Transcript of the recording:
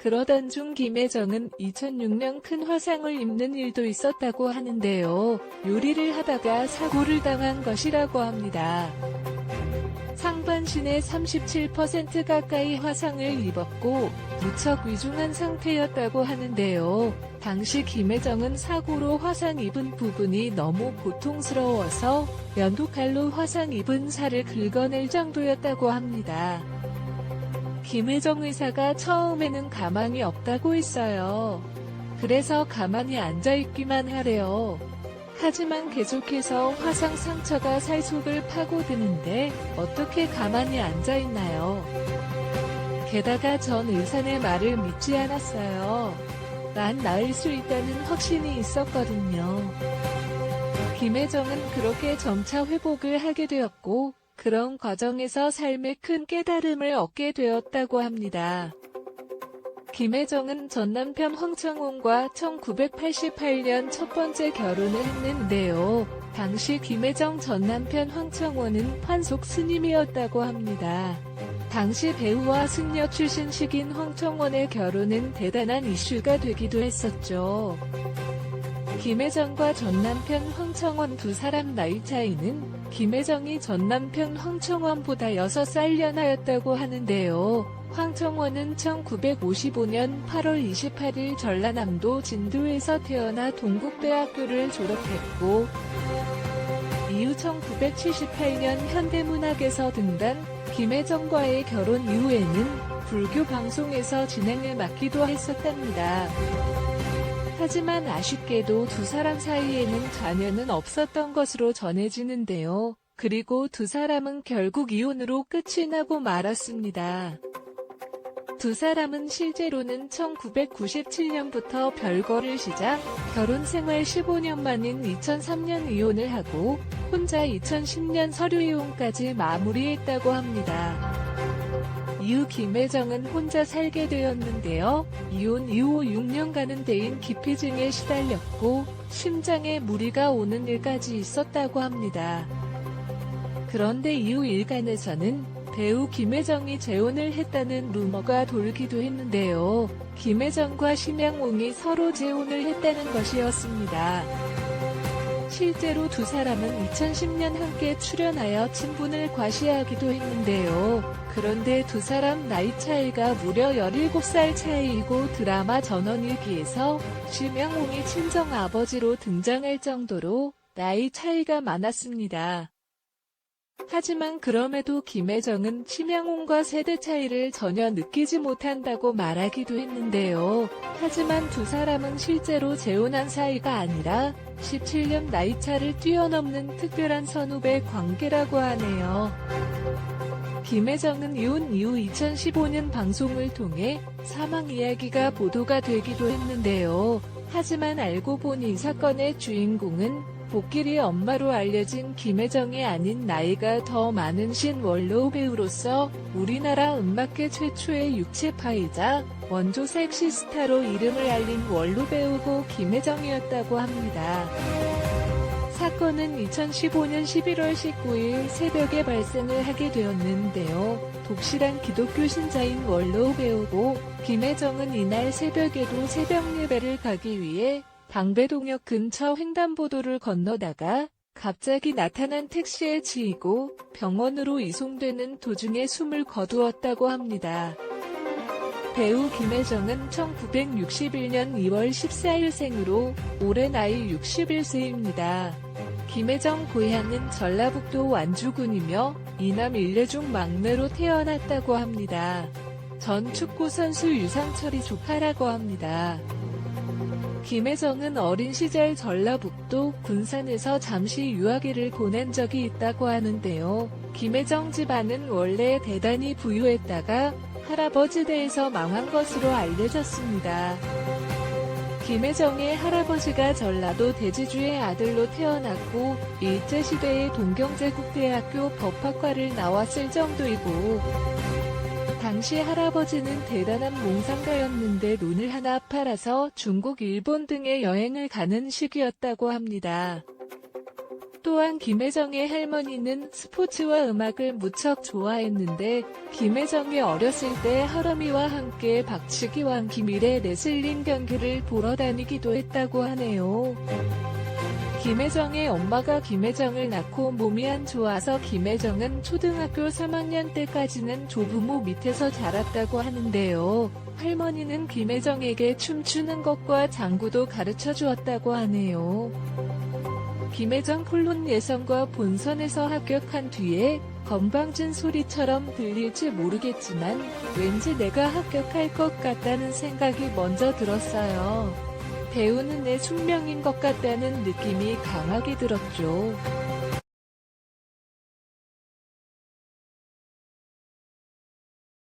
그러던 중 김혜정은 2006년 큰 화상을 입는 일도 있었다고 하는데요. 요리를 하다가 사고를 당한 것이라고 합니다. 상반신의 37% 가까이 화상을 입었고 무척 위중한 상태였다고 하는데요. 당시 김혜정은 사고로 화상 입은 부분이 너무 고통스러워서 면도칼로 화상 입은 살을 긁어낼 정도였다고 합니다. 김혜정 의사가 처음에는 가망이 없다고 했어요. 그래서 가만히 앉아있기만 하래요. 하지만 계속해서 화상 상처가 살 속을 파고드는데 어떻게 가만히 앉아있나요? 게다가 전 의사의 말을 믿지 않았어요. 난 나을 수 있다는 확신이 있었거든요. 김혜정은 그렇게 점차 회복을 하게 되었고 그런 과정에서 삶에 큰 깨달음을 얻게 되었다고 합니다. 김혜정은 전 남편 황청원과 1988년 첫 번째 결혼을 했는데요. 당시 김혜정 전 남편 황청원은 판속 스님이었다고 합니다. 당시 배우와 승려 출신식인 황청원의 결혼은 대단한 이슈가 되기도 했었죠. 김혜정과 전 남편 황청원 두 사람 나이 차이는 김혜정이 전 남편 황청원보다 6살 연하였다고 하는데요. 황청원은 1955년 8월 28일 전라남도 진도에서 태어나 동국대학교를 졸업했고 이후 1978년 현대문학에서 등단, 김혜정과의 결혼 이후에는 불교 방송에서 진행을 맡기도 했었답니다. 하지만 아쉽게도 두 사람 사이에는 자녀는 없었던 것으로 전해지는데요. 그리고 두 사람은 결국 이혼으로 끝이 나고 말았습니다. 두 사람은 실제로는 1997년부터 별거를 시작, 결혼 생활 15년 만인 2003년 이혼을 하고 혼자 2010년 서류 이혼까지 마무리했다고 합니다. 이후 김혜정은 혼자 살게 되었는데요. 이혼 이후 6년간은 대인 기피증에 시달렸고 심장에 무리가 오는 일까지 있었다고 합니다. 그런데 이후 일간에서는 배우 김혜정이 재혼을 했다는 루머가 돌기도 했는데요. 김혜정과 심양홍이 서로 재혼을 했다는 것이었습니다. 실제로 두 사람은 2010년 함께 출연하여 친분을 과시하기도 했는데요. 그런데 두 사람 나이 차이가 무려 17살 차이이고 드라마 전원일기에서 심양홍이 친정아버지로 등장할 정도로 나이 차이가 많았습니다. 하지만 그럼에도 김혜정은 심양홍과 세대 차이를 전혀 느끼지 못한다고 말하기도 했는데요. 하지만 두 사람은 실제로 재혼한 사이가 아니라 17년 나이차를 뛰어넘는 특별한 선후배 관계라고 하네요. 김혜정은 이혼 이후 2015년 방송을 통해 사망 이야기가 보도가 되기도 했는데요. 하지만 알고 보니 이 사건의 주인공은 복길이의 엄마로 알려진 김혜정이 아닌 나이가 더 많은 신원로 배우로서 우리나라 음악계 최초의 육체파이자 원조 섹시스타로 이름을 알린 원로 배우고 김혜정이었다고 합니다. 사건은 2015년 11월 19일 새벽에 발생을 하게 되었는데요. 독실한 기독교 신자인 원로 배우고 김혜정은 이날 새벽에도 새벽 예배를 가기 위해 방배동역 근처 횡단보도를 건너다가 갑자기 나타난 택시에 치이고 병원으로 이송되는 도중에 숨을 거두었다고 합니다. 배우 김혜정은 1961년 2월 14일 생으로 올해 나이 61세입니다. 김혜정 고향은 전라북도 완주군이며 이남 일녀중 막내로 태어났다고 합니다. 전 축구선수 유상철이 조카라고 합니다. 김혜정은 어린 시절 전라북도 군산에서 잠시 유아기를 보낸 적이 있다고 하는데요. 김혜정 집안은 원래 대단히 부유했다가 할아버지 댁에서 망한 것으로 알려졌습니다. 김혜정의 할아버지가 전라도 대지주의 아들로 태어났고 일제시대에 동경제국대학교 법학과를 나왔을 정도이고 당시 할아버지는 대단한 몽상가였는데 논을 하나 팔아서 중국, 일본 등의 여행을 가는 시기였다고 합니다. 또한 김혜정의 할머니는 스포츠와 음악을 무척 좋아했는데 김혜정이 어렸을 때 할아미와 함께 박치기와 기밀의 레슬링 경기를 보러 다니기도 했다고 하네요. 김혜정의 엄마가 김혜정을 낳고 몸이 안 좋아서 김혜정은 초등학교 3학년 때까지는 조부모 밑에서 자랐다고 하는데요. 할머니는 김혜정에게 춤추는 것과 장구도 가르쳐 주었다고 하네요. 김혜정 폴론 예선과 본선에서 합격한 뒤에 건방진 소리처럼 들릴지 모르겠지만 왠지 내가 합격할 것 같다는 생각이 먼저 들었어요. 배우는 내 숙명인 것 같다는 느낌이 강하게 들었죠.